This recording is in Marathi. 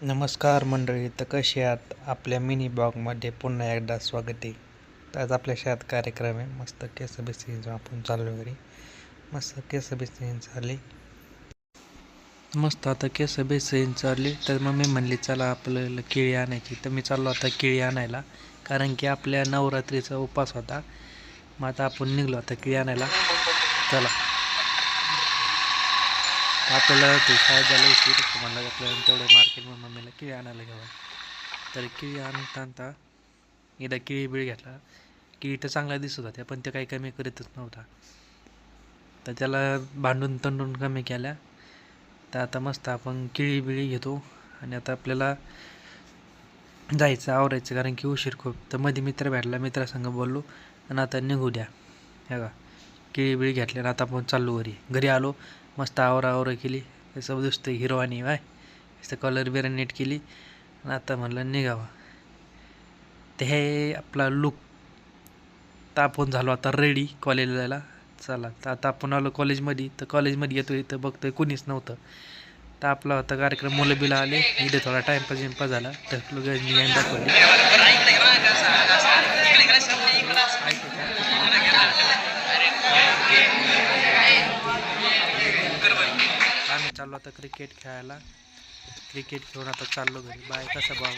नमस्कार मंडळी, तर कसे आहात? आपल्या मिनी ब्लॉगमध्ये पुन्हा एकदा स्वागत आहे. तर आज आपल्या शाळेत कार्यक्रम आहे. मस्त केस बिस आपण चाललो घरी. मस्त केस बिस चालली. मस्त आता केस बिस चालली. तर मम्मी म्हणली चला आपल्याला केळी आणायची. तर मी चाललो आता केळी आणायला, कारण की आपल्या नवरात्रीचा उपास होता. मग आता आपण निघलो आता केळी आणायला. चला, आपल्याला ते शाळेत झालं उशीर म्हणलं आपल्याला तेवढं मार्केटमध्ये मम्मीला केळी आणायला घ्यावं. तर केळी आणता एकदा केळी बिळ घेतला. केळी तर चांगला दिसत होत्या, पण ते काही कमी करीतच नव्हता. तर त्याला भांडून तंडून कमी केल्या. तर आता मस्त आपण केळी बिळी घेतो आणि आता आपल्याला जायचं आवरायचं, कारण की उशीर खूप. तर मध्ये मित्र भेटला, मित्रासंग बोललो आणि आता निघू द्या. हे का केळी बिळी घेतल्या आणि आता आपण चाललो घरी आलो. मस्त आवरा केली. तसं दिसतं हिरोवानी वाय, तसं कलर बिर नीट केली आणि आता म्हणलं निघावं. ते हे आपला लुक. तर आपण झालो आता रेडी कॉलेजला जायला. चला, तर आता आपण आलो कॉलेजमध्ये. तर कॉलेजमध्ये येतो, इथं बघतोय कुणीच नव्हतं. तर आपला होता कार्यक्रम, मुलं बिलं आले. इथे थोडा टाईमपास झाला. तर लोक दाखवली. आम्ही चाललो आता क्रिकेट खेळायला. क्रिकेट खेळून आता चाललो घरी. बाय. कसा